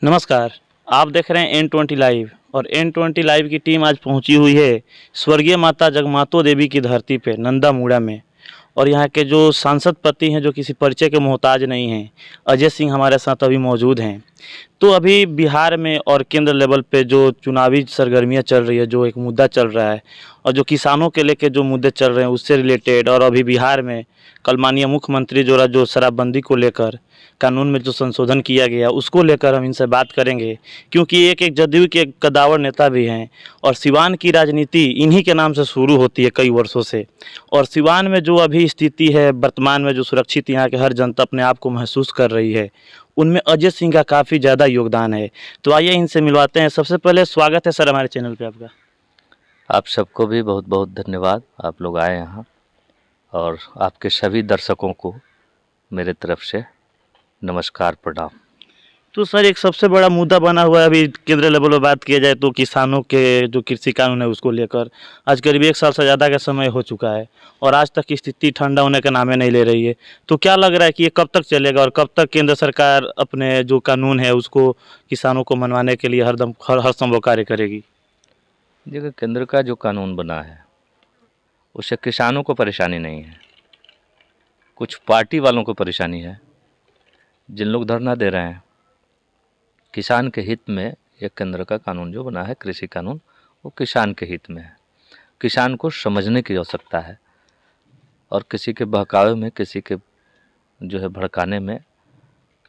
नमस्कार। आप देख रहे हैं N20 लाइव और N20 लाइव की टीम आज पहुंची हुई है स्वर्गीय माता जगमातो देवी की धरती पे नंदामूड़ा में। और यहाँ के जो सांसद पति हैं जो किसी परिचय के मोहताज नहीं हैं, अजय सिंह हमारे साथ अभी मौजूद हैं। तो अभी बिहार में और केंद्र लेवल पे जो चुनावी सरगर्मियाँ चल रही है, जो एक मुद्दा चल रहा है और जो किसानों के लेके जो मुद्दे चल रहे हैं उससे रिलेटेड, और अभी बिहार में कल माननीय मुख्यमंत्री द्वारा जो शराबबंदी को लेकर कानून में जो संशोधन किया गया उसको लेकर हम इनसे बात करेंगे, क्योंकि एक जदयू के कद्दावर नेता भी हैं और सिवान की राजनीति इन्हीं के नाम से शुरू होती है कई वर्षों से। और सिवान में जो अभी स्थिति है वर्तमान में, जो सुरक्षित यहाँ के हर जनता अपने आप को महसूस कर रही है, उनमें अजय सिंह का काफ़ी ज़्यादा योगदान है। तो आइए इनसे मिलवाते हैं। सबसे पहले स्वागत है सर हमारे चैनल पे आपका। आप सबको भी बहुत बहुत धन्यवाद, आप लोग आए यहाँ, और आपके सभी दर्शकों को मेरे तरफ से नमस्कार प्रणाम। तो सर एक सबसे बड़ा मुद्दा बना हुआ है अभी केंद्र लेवल पर बात किया जाए तो किसानों के जो कृषि कानून है उसको लेकर आज करीब 1 साल से ज़्यादा का समय हो चुका है और आज तक की स्थिति ठंडा होने का नामे नहीं ले रही है। तो क्या लग रहा है कि ये कब तक चलेगा और कब तक केंद्र सरकार अपने जो कानून है उसको किसानों को मनवाने के लिए हर संभव कार्य करेगी? देखिए, केंद्र का जो कानून बना है उससे किसानों को परेशानी नहीं है, कुछ पार्टी वालों को परेशानी है। जिन लोग धरना दे रहे हैं, किसान के हित में ये केंद्र का कानून जो बना है, कृषि कानून, वो किसान के हित में है। किसान को समझने की आवश्यकता है और किसी के बहकावे में, किसी के जो है भड़काने में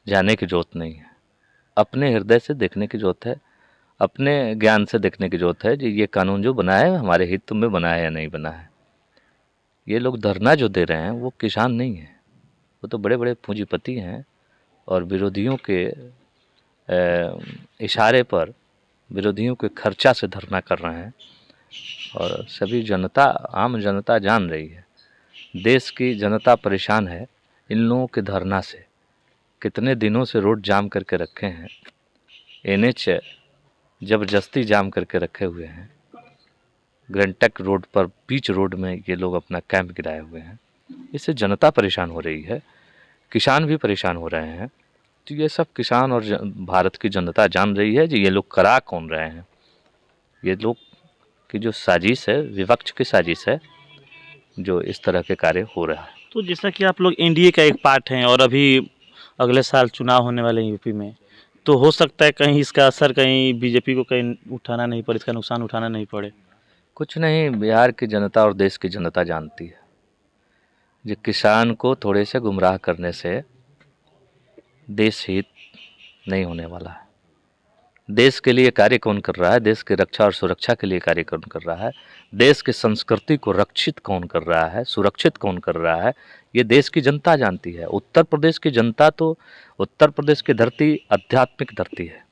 जाने की ज़रूरत नहीं है। अपने हृदय से देखने की ज़रूरत है, अपने ज्ञान से देखने की ज़रूरत है कि ये कानून जो बना है हमारे हित में बना है या नहीं बना है। ये लोग धरना जो दे रहे हैं वो किसान नहीं है, वो तो बड़े बड़े पूंजीपति हैं और विरोधियों के इशारे पर, विरोधियों के खर्चा से धरना कर रहे हैं। और सभी जनता, आम जनता जान रही है, देश की जनता परेशान है इन लोगों के धरना से। कितने दिनों से रोड जाम करके रखे हैं, NH जबरदस्ती जाम करके रखे हुए हैं। ग्रैंड रोड पर, बीच रोड में ये लोग अपना कैंप गिराए हुए हैं। इससे जनता परेशान हो रही है, किसान भी परेशान हो रहे हैं। तो ये सब किसान और भारत की जनता जान रही है कि ये लोग करा कौन रहे हैं। ये लोग की जो साजिश है, विपक्ष की साजिश है, जो इस तरह के कार्य हो रहा है। तो जैसा कि आप लोग NDA का एक पार्ट हैं और अभी अगले साल चुनाव होने वाले हैं यूपी में, तो हो सकता है कहीं इसका असर कहीं बीजेपी को कहीं उठाना नहीं पड़े, इसका नुकसान उठाना नहीं पड़े। कुछ नहीं, बिहार की जनता और देश की जनता जानती है जो किसान को थोड़े से गुमराह करने से देश हित नहीं होने वाला है। देश के लिए कार्य कौन कर रहा है, देश की रक्षा और सुरक्षा के लिए कार्य कौन कर रहा है, देश की संस्कृति को रक्षित कौन कर रहा है, सुरक्षित कौन कर रहा है, ये देश की जनता जानती है। उत्तर प्रदेश की जनता तो, उत्तर प्रदेश की धरती आध्यात्मिक धरती है,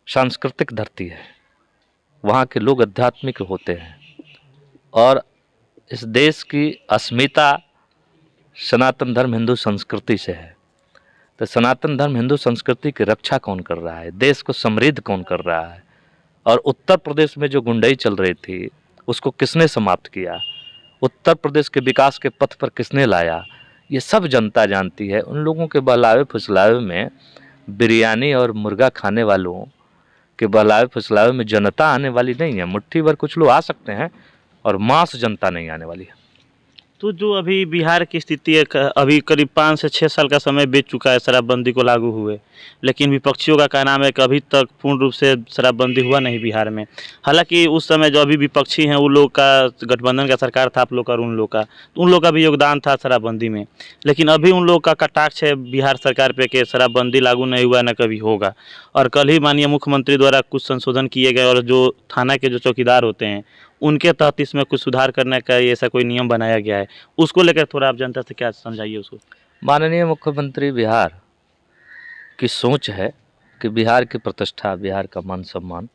सांस्कृतिक धरती है। वहाँ के लोग आध्यात्मिक होते हैं और इस देश की अस्मिता सनातन धर्म हिंदू संस्कृति से है। तो सनातन धर्म हिंदू संस्कृति की रक्षा कौन कर रहा है, देश को समृद्ध कौन कर रहा है, और उत्तर प्रदेश में जो गुंडाई चल रही थी उसको किसने समाप्त किया, उत्तर प्रदेश के विकास के पथ पर किसने लाया, ये सब जनता जानती है। उन लोगों के बहलावे फुसलावे में, बिरयानी और मुर्गा खाने वालों के बहलावे फुसलावे में जनता आने वाली नहीं है। मुट्ठी भर कुछ लोग आ सकते हैं और मास जनता नहीं आने वाली है। तो जो अभी बिहार की स्थिति है, अभी करीब 5 से 6 साल का समय बीत चुका है शराबबंदी को लागू हुए, लेकिन विपक्षियों का कहना है कि अभी तक पूर्ण रूप से शराबबंदी हुआ नहीं बिहार में। हालांकि उस समय जो अभी विपक्षी हैं उन लोग का गठबंधन का सरकार था आप लोग का और उन लोग का, तो उन लोग का भी योगदान था शराबबंदी में। लेकिन अभी उन लोग का कटाक्ष है बिहार सरकार पे कि शराबबंदी लागू नहीं हुआ, न कभी होगा। और कल ही माननीय मुख्यमंत्री द्वारा कुछ संशोधन किए गए और जो थाना के जो चौकीदार होते हैं उनके तहत इसमें कुछ सुधार करने का ऐसा कोई नियम बनाया गया है, उसको लेकर थोड़ा आप जनता से क्या समझाइए उसको। माननीय मुख्यमंत्री बिहार की सोच है कि बिहार की प्रतिष्ठा, बिहार का मान सम्मान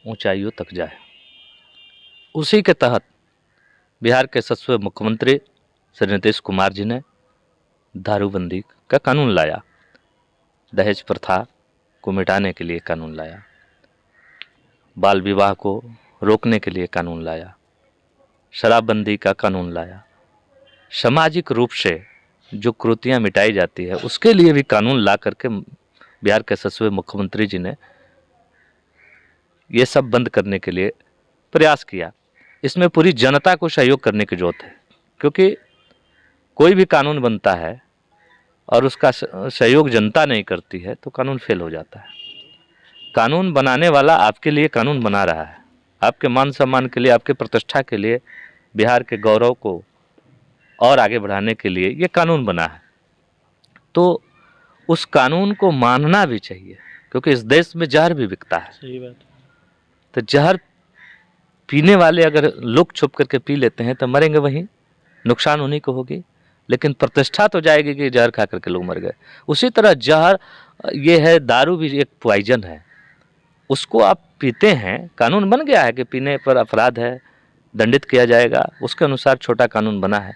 ऊंचाइयों तक जाए। उसी के तहत बिहार के यशस्वी मुख्यमंत्री श्री नीतीश कुमार जी ने दारूबंदी का कानून लाया, दहेज प्रथा को मिटाने के लिए कानून लाया, बाल विवाह को रोकने के लिए कानून लाया, शराबबंदी का कानून लाया। सामाजिक रूप से जो कुरीतियाँ मिटाई जाती है उसके लिए भी कानून ला करके बिहार के यशस्वी मुख्यमंत्री जी ने ये सब बंद करने के लिए प्रयास किया। इसमें पूरी जनता को सहयोग करने की जरूरत है, क्योंकि कोई भी कानून बनता है और उसका सहयोग जनता नहीं करती है तो कानून फेल हो जाता है। कानून बनाने वाला आपके लिए कानून बना रहा है, आपके मान सम्मान के लिए, आपके प्रतिष्ठा के लिए, बिहार के गौरव को और आगे बढ़ाने के लिए ये कानून बना है। तो उस कानून को मानना भी चाहिए, क्योंकि इस देश में जहर भी बिकता है। सही बात। तो जहर पीने वाले अगर लुक छुप करके पी लेते हैं तो मरेंगे वहीं, नुकसान उन्हीं को होगी, लेकिन प्रतिष्ठा तो जाएगी कि जहर खा करके लोग मर गए। उसी तरह जहर ये है, दारू भी एक पॉइजन है, उसको आप पीते हैं, कानून बन गया है कि पीने पर अपराध है, दंडित किया जाएगा, उसके अनुसार छोटा कानून बना है,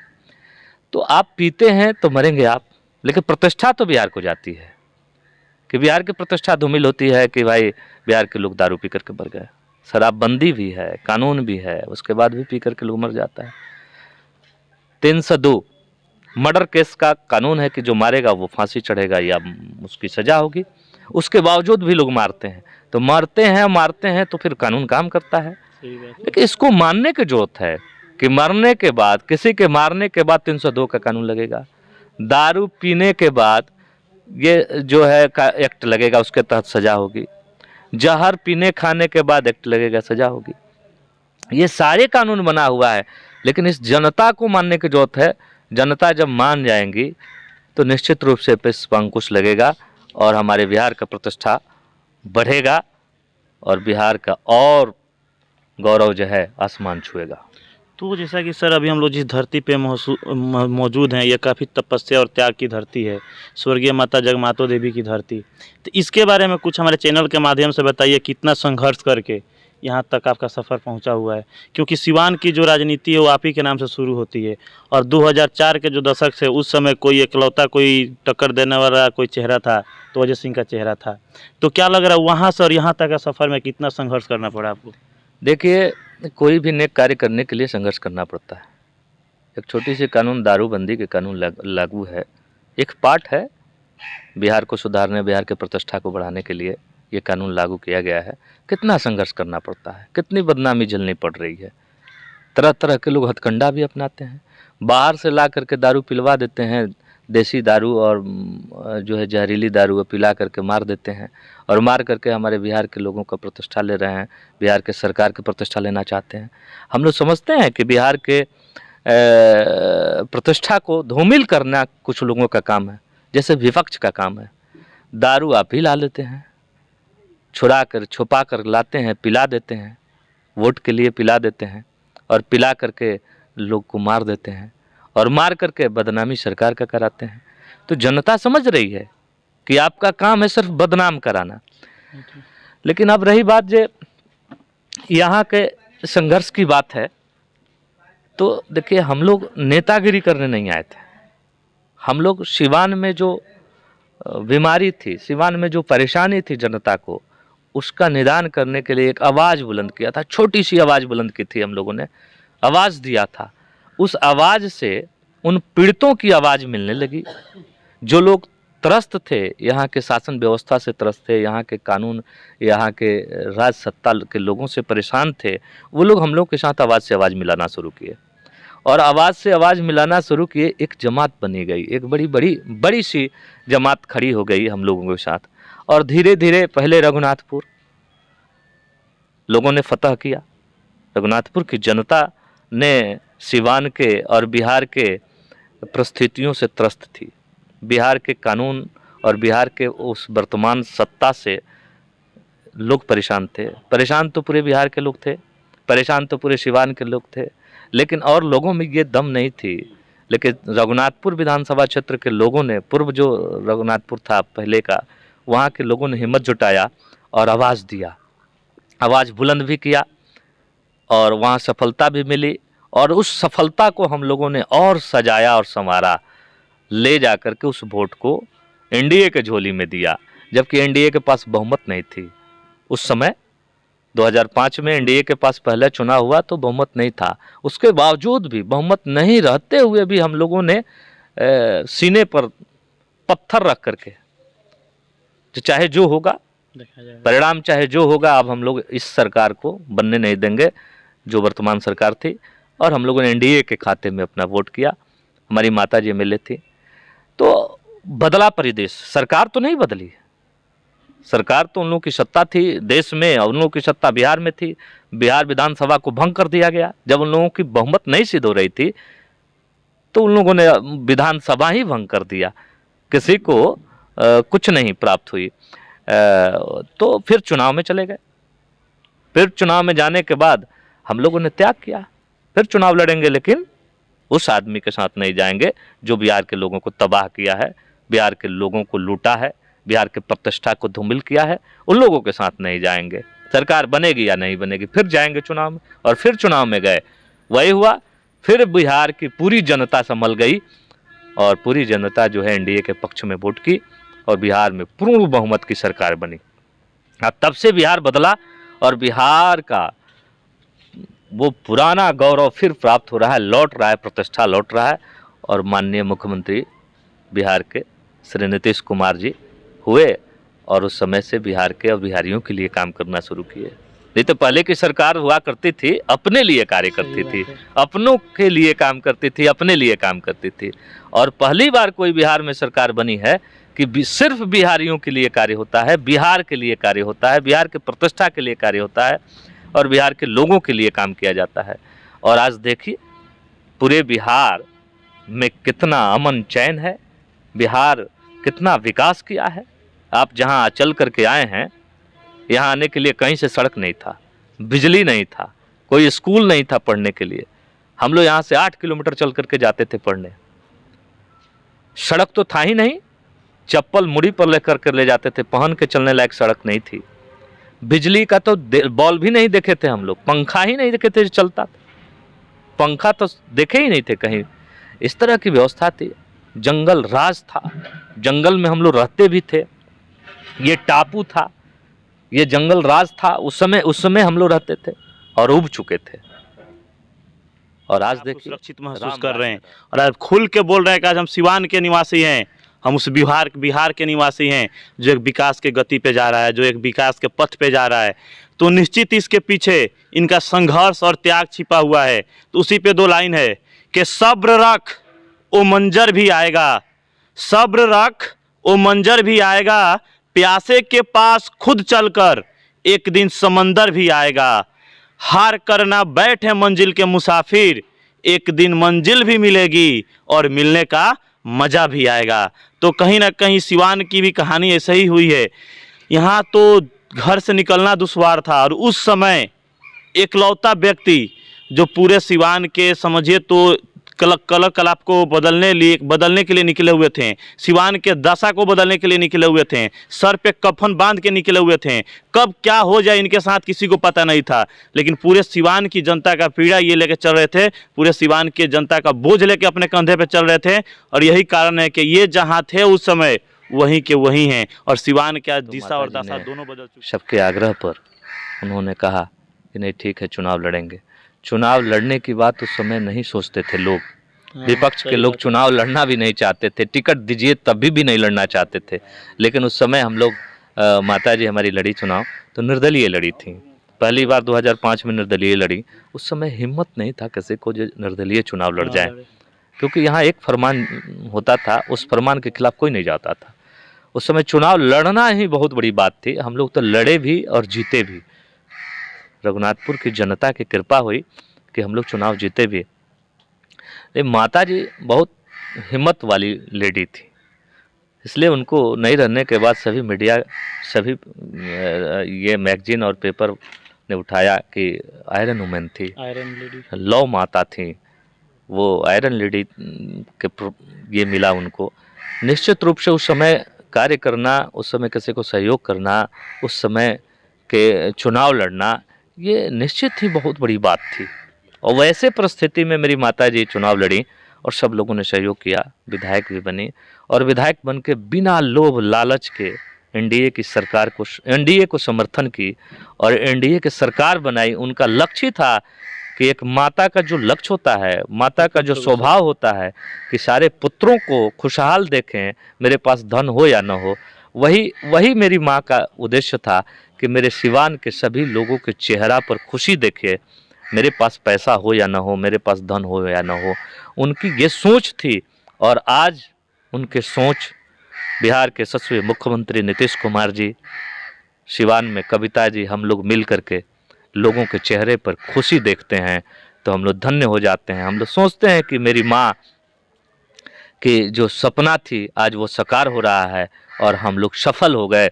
तो आप पीते हैं तो मरेंगे आप, लेकिन प्रतिष्ठा तो बिहार को जाती है कि बिहार की प्रतिष्ठा धूमिल होती है कि भाई बिहार के लोग दारू पी करके मर गए। शराबबंदी भी है, कानून भी है, उसके बाद भी पी करके लोग मर जाता है। 302 मर्डर केस का कानून है कि जो मारेगा वो फांसी चढ़ेगा या उसकी सजा होगी, उसके बावजूद भी लोग मारते हैं। तो मारते हैं तो फिर कानून काम करता है। लेकिन इसको मानने की जरूरत है कि मरने के बाद, किसी के मारने के बाद 302 का कानून लगेगा, दारू पीने के बाद ये जो है एक्ट लगेगा, उसके तहत सजा होगी, जहर पीने खाने के बाद एक्ट लगेगा, सजा होगी। ये सारे कानून बना हुआ है, लेकिन इस जनता को मानने की जरूरत है। जनता जब मान जाएंगी तो निश्चित रूप से इस पर अंकुश लगेगा और हमारे बिहार का प्रतिष्ठा बढ़ेगा और बिहार का और गौरव जो है आसमान छुएगा। तो जैसा कि सर अभी हम लोग जिस धरती पे मौजूद हैं, ये काफ़ी तपस्या और त्याग की धरती है, स्वर्गीय माता जगमातो देवी की धरती। तो इसके बारे में कुछ हमारे चैनल के माध्यम से बताइए, कितना संघर्ष करके यहाँ तक आपका सफ़र पहुँचा हुआ है, क्योंकि सिवान की जो राजनीति है वो आप ही के नाम से शुरू होती है, और 2004 के जो दशक से उस समय कोई इकलौता कोई टक्कर देने वाला कोई चेहरा था तो अजय सिंह का चेहरा था। तो क्या लग रहा है वहाँ से और यहाँ तक का सफ़र में कितना संघर्ष करना पड़ा आपको? देखिए, कोई भी नेक कार्य करने के लिए संघर्ष करना पड़ता है। एक छोटी सी कानून, दारूबंदी के कानून लागू है, एक पार्ट है बिहार को सुधारने, बिहार के प्रतिष्ठा को बढ़ाने के लिए ये कानून लागू किया गया है। कितना संघर्ष करना पड़ता है, कितनी बदनामी झेलनी पड़ रही है, तरह तरह के लोग हथकंडा भी अपनाते हैं, बाहर से ला करके दारू पिलवा देते हैं, देसी दारू और जो है जहरीली दारू पिला करके मार देते हैं, और मार करके हमारे बिहार के लोगों का प्रतिष्ठा ले रहे हैं, बिहार के सरकार की प्रतिष्ठा लेना चाहते हैं। हम लोग समझते हैं कि बिहार के प्रतिष्ठा को धूमिल करना कुछ लोगों का काम है, जैसे विपक्ष का काम है। दारू आप ही ला लेते हैं, छुपा कर लाते हैं, पिला देते हैं, वोट के लिए पिला देते हैं, और पिला करके लोग को मार देते हैं, और मार करके बदनामी सरकार का कराते हैं। तो जनता समझ रही है कि आपका काम है सिर्फ बदनाम कराना। लेकिन अब रही बात जो यहाँ के संघर्ष की बात है, तो देखिए, हम लोग नेतागिरी करने नहीं आए थे। हम लोग सिवान में जो बीमारी थी, सिवान में जो परेशानी थी जनता को, उसका निदान करने के लिए एक आवाज़ बुलंद किया था। छोटी सी आवाज़ बुलंद की थी, हम लोगों ने आवाज़ दिया था। उस आवाज़ से उन पीड़ितों की आवाज़ मिलने लगी। जो लोग त्रस्त थे, यहाँ के शासन व्यवस्था से त्रस्त थे, यहाँ के कानून, यहाँ के राज सत्ता के लोगों से परेशान थे, वो लोग हम लोग के साथ आवाज़ से आवाज़ मिलाना शुरू किए, और आवाज़ से आवाज़ मिलाना शुरू किए। एक जमात बनी गई, एक बड़ी सी जमात खड़ी हो गई हम लोगों के साथ, और धीरे धीरे पहले रघुनाथपुर लोगों ने फतह किया। रघुनाथपुर की जनता ने सिवान के और बिहार के परिस्थितियों से त्रस्त थी। बिहार के कानून और बिहार के उस वर्तमान सत्ता से लोग परेशान थे। परेशान तो पूरे बिहार के लोग थे, परेशान तो पूरे सिवान के लोग थे, लेकिन और लोगों में ये दम नहीं थी। लेकिन रघुनाथपुर विधानसभा क्षेत्र के लोगों ने, पूर्व जो रघुनाथपुर था पहले का, वहाँ के लोगों ने हिम्मत जुटाया और आवाज़ दिया, आवाज़ बुलंद भी किया, और वहाँ सफलता भी मिली। और उस सफलता को हम लोगों ने और सजाया और संवारा, ले जा कर के उस वोट को एनडीए के झोली में दिया, जबकि एनडीए के पास बहुमत नहीं थी उस समय। 2005 में एनडीए के पास पहले चुनाव हुआ तो बहुमत नहीं था। उसके बावजूद भी, बहुमत नहीं रहते हुए भी, हम लोगों ने सीने पर पत्थर रख करके तो चाहे जो होगा देखा जाएगा। परिणाम, चाहे जो होगा, अब हम लोग इस सरकार को बनने नहीं देंगे जो वर्तमान सरकार थी। और हम लोगों ने एनडीए के खाते में अपना वोट किया। हमारी माता जी एमएलए थी। तो बदला परिदृश्य, सरकार तो नहीं बदली। सरकार तो उन लोगों की सत्ता थी देश में, और उन लोगों की सत्ता बिहार में थी। बिहार विधानसभा को भंग कर दिया गया। जब उन लोगों की बहुमत नहीं सिद्ध हो रही थी तो उन लोगों ने विधानसभा ही भंग कर दिया। किसी को कुछ नहीं प्राप्त हुई। तो फिर चुनाव में चले गए। फिर चुनाव में जाने के बाद हम लोगों ने त्याग किया। फिर चुनाव लड़ेंगे, लेकिन उस आदमी के साथ नहीं जाएंगे जो बिहार के लोगों को तबाह किया है, बिहार के लोगों को लूटा है, बिहार के प्रतिष्ठा को धूमिल किया है। उन लोगों के साथ नहीं जाएंगे। सरकार बनेगी या नहीं बनेगी, फिर जाएंगे चुनाव में। और फिर चुनाव में गए, वही हुआ। फिर बिहार की पूरी जनता संभल गई और पूरी जनता जो है एनडीए के पक्ष में वोट की और बिहार में पूर्ण बहुमत की सरकार बनी। अब तब से बिहार बदला और बिहार का वो पुराना गौरव फिर प्राप्त हो रहा है, लौट रहा है, प्रतिष्ठा लौट रहा है। और माननीय मुख्यमंत्री बिहार के श्री नीतीश कुमार जी हुए और उस समय से बिहार के और बिहारियों के लिए काम करना शुरू किए। नहीं तो पहले की सरकार हुआ करती थी, अपने लिए कार्य करती थी, अपनों के लिए काम करती थी, अपने लिए काम करती थी। और पहली बार कोई बिहार में सरकार बनी है कि सिर्फ बिहारियों के लिए कार्य होता है, बिहार के लिए कार्य होता है, बिहार के प्रतिष्ठा के लिए कार्य होता है और बिहार के लोगों के लिए काम किया जाता है। और आज देखिए पूरे बिहार में कितना अमन चैन है, बिहार कितना विकास किया है। आप जहां चल करके आए हैं, यहाँ आने के लिए कहीं से सड़क नहीं था, बिजली नहीं था, कोई स्कूल नहीं था पढ़ने के लिए। हम लोग यहाँ से 8 किलोमीटर चल करके जाते थे पढ़ने। सड़क तो था ही नहीं, चप्पल मुड़ी पर लेकर के ले जाते थे, पहन के चलने लायक सड़क नहीं थी। बिजली का तो बॉल भी नहीं देखे थे हम लोग, पंखा ही नहीं देखे थे जो चलता था, पंखा तो देखे ही नहीं थे कहीं। इस तरह की व्यवस्था थी। जंगल राज था, जंगल में हम लोग रहते भी थे। ये टापू था, ये जंगल राज था। उस समय हम लोग रहते थे और उब चुके थे। और आज देखिए सुरक्षित महसूस कर रहे हैं और आज खुल के बोल रहे हैं कि आज हम सिवान के निवासी हैं, हम उस बिहार के निवासी हैं जो एक विकास के गति पे जा रहा है, जो एक विकास के पथ पे जा रहा है। तो निश्चित इसके पीछे इनका संघर्ष और त्याग छिपा हुआ है। तो उसी पे 2 लाइन है कि सब्र रख ओ मंजर भी आएगा, सब्र रख ओ मंजर भी आएगा, प्यासे के पास खुद चलकर एक दिन समंदर भी आएगा। हार करना बैठे मंजिल के मुसाफिर, एक दिन मंजिल भी मिलेगी और मिलने का मज़ा भी आएगा। तो कहीं ना कहीं सिवान की भी कहानी ऐसे ही हुई है। यहाँ तो घर से निकलना दुश्वार था और उस समय एकलौता व्यक्ति जो पूरे सिवान के समझिए तो कलाप को बदलने के लिए निकले हुए थे, सिवान के दशा को बदलने के लिए निकले हुए थे, सर पे कफन बांध के निकले हुए थे। कब क्या हो जाए इनके साथ किसी को पता नहीं था, लेकिन पूरे सिवान की जनता का पीड़ा ये लेके चल रहे थे, पूरे सिवान के जनता का बोझ लेके अपने कंधे पे चल रहे थे। और यही कारण है कि ये जहाँ थे उस समय वहीं के वहीं हैं और सिवान का दिशा और दशा दोनों बदल चुके। सबके आग्रह पर उन्होंने कहा कि नहीं ठीक है चुनाव लड़ेंगे। चुनाव लड़ने की बात उस समय नहीं सोचते थे लोग। विपक्ष के लोग चुनाव लड़ना भी नहीं चाहते थे, टिकट दीजिए तभी भी नहीं लड़ना चाहते थे। लेकिन उस समय हम लोग माता जी हमारी लड़ी चुनाव तो निर्दलीय लड़ी थी। पहली बार 2005 में निर्दलीय लड़ी। उस समय हिम्मत नहीं था किसी को जो निर्दलीय चुनाव लड़ जाए, क्योंकि यहाँ एक फरमान होता था, उस फरमान के खिलाफ कोई नहीं जाता था। उस समय चुनाव लड़ना ही बहुत बड़ी बात थी। हम लोग तो लड़े भी और जीते भी। रघुनाथपुर की जनता की कृपा हुई कि हम लोग चुनाव जीते भी। माता जी बहुत हिम्मत वाली लेडी थी, इसलिए उनको नहीं रहने के बाद सभी मीडिया, सभी ये मैगजीन और पेपर ने उठाया कि आयरन वुमेन थी, आयरन लेडी, लौ माता थी, वो आयरन लेडी के ये मिला उनको। निश्चित रूप से उस समय कार्य करना, उस समय किसी को सहयोग करना, उस समय के चुनाव लड़ना, ये निश्चित ही बहुत बड़ी बात थी। और वैसे परिस्थिति में मेरी माता जी चुनाव लड़ी और सब लोगों ने सहयोग किया, विधायक भी बनी और विधायक बन के बिना लोभ लालच के एनडीए को समर्थन की और एनडीए की सरकार बनाई। उनका लक्ष्य था कि एक माता का जो लक्ष्य होता है, माता का जो स्वभाव होता है कि सारे पुत्रों को खुशहाल देखें, मेरे पास धन हो या न हो, वही मेरी माँ का उद्देश्य था कि मेरे सिवान के सभी लोगों के चेहरा पर खुशी देखे। मेरे पास पैसा हो या ना हो, मेरे पास धन हो या ना हो, उनकी ये सोच थी। और आज उनके सोच बिहार के यशस्वी मुख्यमंत्री नीतीश कुमार जी, सिवान में कविता जी, हम लोग मिल करके लोगों के चेहरे पर खुशी देखते हैं तो हम लोग धन्य हो जाते हैं। हम लोग सोचते हैं कि मेरी माँ की जो सपना थी आज वो साकार हो रहा है और हम लोग सफल हो गए,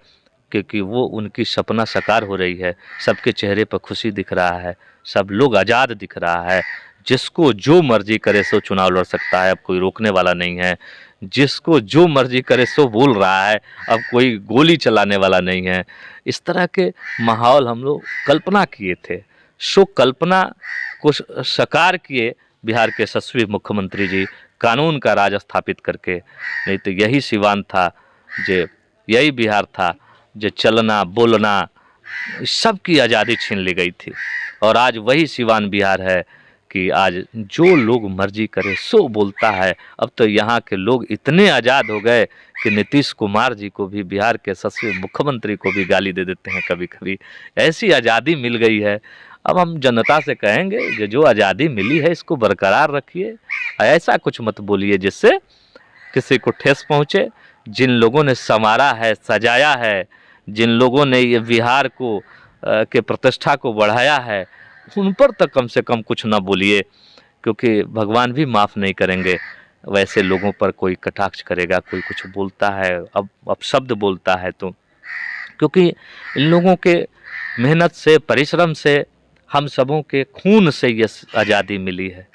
क्योंकि वो उनकी सपना साकार हो रही है। सबके चेहरे पर खुशी दिख रहा है, सब लोग आज़ाद दिख रहा है। जिसको जो मर्जी करे सो चुनाव लड़ सकता है, अब कोई रोकने वाला नहीं है। जिसको जो मर्जी करे सो बोल रहा है, अब कोई गोली चलाने वाला नहीं है। इस तरह के माहौल हम लोग कल्पना किए थे, सो कल्पना को साकार किए बिहार के यशस्वी मुख्यमंत्री जी, कानून का राज स्थापित करके। नहीं तो यही सिवान था, यही बिहार था जो चलना बोलना सबकी आज़ादी छीन ली गई थी। और आज वही सिवान बिहार है कि आज जो लोग मर्जी करे सो बोलता है। अब तो यहाँ के लोग इतने आज़ाद हो गए कि नीतीश कुमार जी को भी, बिहार के यशस्वी मुख्यमंत्री को भी गाली दे देते हैं कभी कभी। ऐसी आज़ादी मिल गई है। अब हम जनता से कहेंगे कि जो आज़ादी मिली है इसको बरकरार रखिए, ऐसा कुछ मत बोलिए जिससे किसी को ठेस पहुँचे। जिन लोगों ने संवारा है, सजाया है, जिन लोगों ने ये बिहार को के प्रतिष्ठा को बढ़ाया है, उन पर तक कम से कम कुछ ना बोलिए, क्योंकि भगवान भी माफ़ नहीं करेंगे वैसे लोगों पर। कोई कटाक्ष करेगा, कोई कुछ बोलता है, अब शब्द बोलता है तो, क्योंकि इन लोगों के मेहनत से, परिश्रम से, हम सबों के खून से ये आज़ादी मिली है।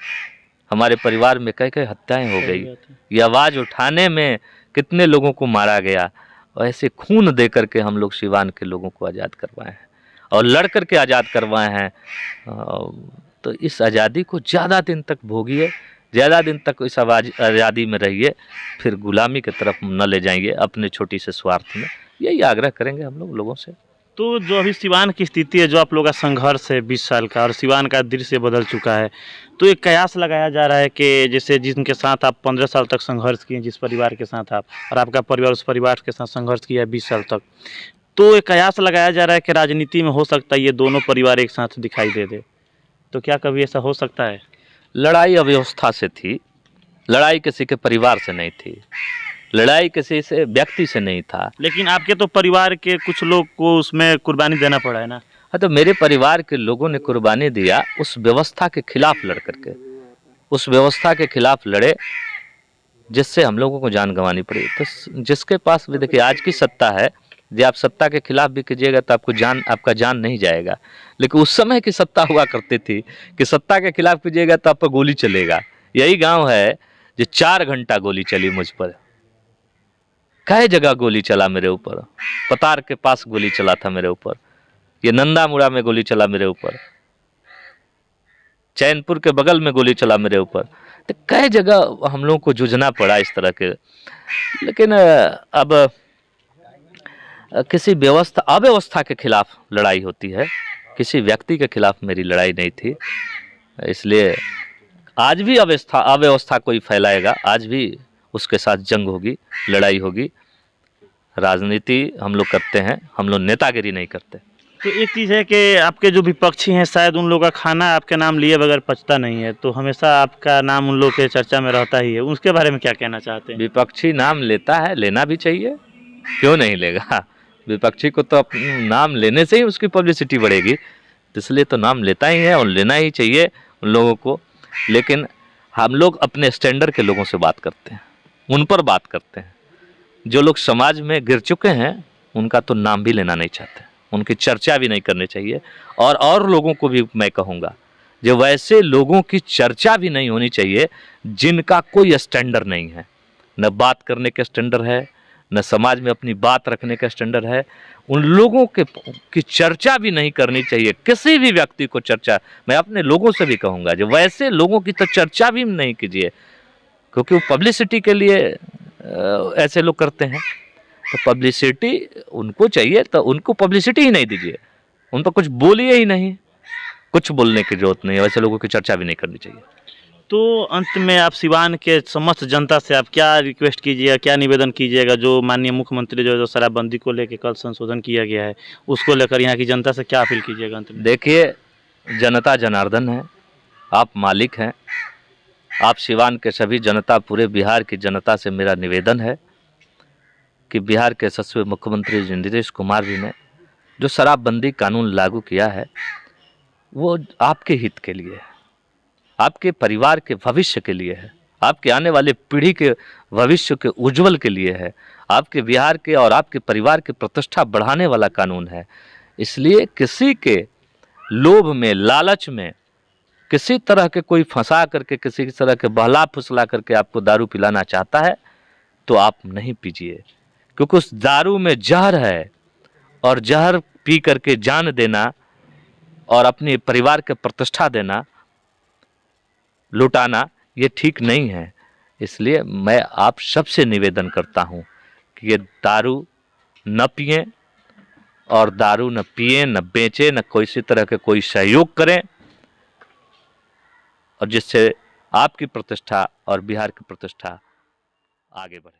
हमारे परिवार में कई कई हत्याएं हो गई, ये आवाज़ उठाने में कितने लोगों को मारा गया। और ऐसे खून दे करके हम लोग सिवान के लोगों को आज़ाद करवाए हैं और लड़ करके आज़ाद करवाए हैं। तो इस आज़ादी को ज़्यादा दिन तक भोगिए, ज़्यादा दिन तक इस आज़ादी में रहिए, फिर गुलामी की तरफ न ले जाइए अपने छोटी से स्वार्थ में। यही आग्रह करेंगे हम लोगों से। तो जो अभी सिवान की स्थिति है, जो आप लोगों का संघर्ष है 20 साल का, और सिवान का दृश्य बदल चुका है, तो एक कयास लगाया जा रहा है कि जैसे जिनके साथ आप 15 साल तक संघर्ष किए, जिस परिवार के साथ आप और आपका परिवार उस परिवार के साथ संघर्ष किया है 20 साल तक, तो एक कयास लगाया जा रहा है कि राजनीति में हो सकता है ये दोनों परिवार एक साथ दिखाई दे। तो क्या कभी ऐसा हो सकता है? लड़ाई अव्यवस्था से थी, लड़ाई किसी के परिवार से नहीं थी, लड़ाई किसी से व्यक्ति से नहीं था। लेकिन आपके तो परिवार के कुछ लोग को उसमें कुर्बानी देना पड़ा है ना? हाँ, तो मेरे परिवार के लोगों ने कुर्बानी दिया उस व्यवस्था के खिलाफ लड़ करके, उस व्यवस्था के खिलाफ लड़े जिससे हम लोगों को जान गंवानी पड़ी। तो जिसके पास भी देखिए आज की सत्ता है, यदि आप सत्ता के खिलाफ भी कीजिएगा तो आपका जान नहीं जाएगा। लेकिन उस समय की सत्ता हुआ करती थी कि सत्ता के खिलाफ कीजिएगा तो आप पर गोली चलेगा। यही गांव है जो 4 घंटा गोली चली मुझ पर। कई जगह गोली चला मेरे ऊपर, पतार के पास गोली चला था मेरे ऊपर, ये नंदामुड़ा में गोली चला मेरे ऊपर, चैनपुर के बगल में गोली चला मेरे ऊपर। तो कई जगह हम लोगों को जूझना पड़ा इस तरह के। लेकिन अब किसी अव्यवस्था के खिलाफ लड़ाई होती है, किसी व्यक्ति के खिलाफ मेरी लड़ाई नहीं थी। इसलिए आज भी अव्यवस्था कोई फैलाएगा, आज भी उसके साथ जंग होगी, लड़ाई होगी। राजनीति हम लोग करते हैं, हम लोग नेतागिरी नहीं करते। तो एक चीज़ है कि आपके जो विपक्षी हैं शायद उन लोगों का खाना आपके नाम लिए बगैर पचता नहीं है, तो हमेशा आपका नाम उन लोग के चर्चा में रहता ही है। उसके बारे में क्या कहना चाहते हैं? विपक्षी नाम लेता है, लेना भी चाहिए, क्यों नहीं लेगा। विपक्षी को तो नाम लेने से ही उसकी पब्लिसिटी बढ़ेगी, इसलिए तो नाम लेता ही है और लेना ही चाहिए उन लोगों को। लेकिन हम लोग अपने स्टैंडर्ड के लोगों से बात करते हैं, उन पर बात करते हैं। जो लोग समाज में गिर चुके हैं उनका तो नाम भी लेना नहीं चाहते, उनकी चर्चा भी नहीं करनी चाहिए। और लोगों को भी मैं कहूँगा जो वैसे लोगों की चर्चा भी नहीं होनी चाहिए जिनका कोई स्टैंडर्ड नहीं है, न बात करने का स्टैंडर्ड है, न समाज में अपनी बात रखने का स्टैंडर्ड है। उन लोगों की चर्चा भी नहीं करनी चाहिए, किसी भी व्यक्ति को चर्चा। मैं अपने लोगों से भी कहूँगा जो वैसे लोगों की तो चर्चा भी नहीं कीजिए, क्योंकि वो पब्लिसिटी के लिए ऐसे लोग करते हैं। तो पब्लिसिटी उनको चाहिए तो उनको पब्लिसिटी ही नहीं दीजिए, उन पर कुछ बोलिए ही नहीं, कुछ बोलने की जरूरत नहीं है, वैसे लोगों की चर्चा भी नहीं करनी चाहिए। तो अंत में आप सिवान के समस्त जनता से आप क्या रिक्वेस्ट कीजिएगा, क्या निवेदन कीजिएगा, जो माननीय मुख्यमंत्री जो शराबबंदी को लेकर कल संशोधन किया गया है उसको लेकर यहाँ की जनता से क्या अपील कीजिएगा अंत में? देखिए, जनता जनार्दन है, आप मालिक हैं। आप सिवान के सभी जनता, पूरे बिहार की जनता से मेरा निवेदन है कि बिहार के यशस्वी मुख्यमंत्री जी नीतीश कुमार जी ने जो शराबबंदी कानून लागू किया है वो आपके हित के लिए है, आपके परिवार के भविष्य के लिए है, आपके आने वाले पीढ़ी के भविष्य के उज्जवल के लिए है, आपके बिहार के और आपके परिवार की प्रतिष्ठा बढ़ाने वाला कानून है। इसलिए किसी के लोभ में, लालच में, किसी तरह के कोई फंसा करके, किसी तरह के बहला फुसला करके आपको दारू पिलाना चाहता है तो आप नहीं पीजिए, क्योंकि उस दारू में जहर है और जहर पी करके जान देना और अपने परिवार के प्रतिष्ठा देना, लुटाना, ये ठीक नहीं है। इसलिए मैं आप सबसे निवेदन करता हूँ कि ये दारू न पिएं और दारू न पिएं, न बेचें, न किसी तरह के कोई सहयोग करें, और जिससे आपकी प्रतिष्ठा और बिहार की प्रतिष्ठा आगे बढ़े।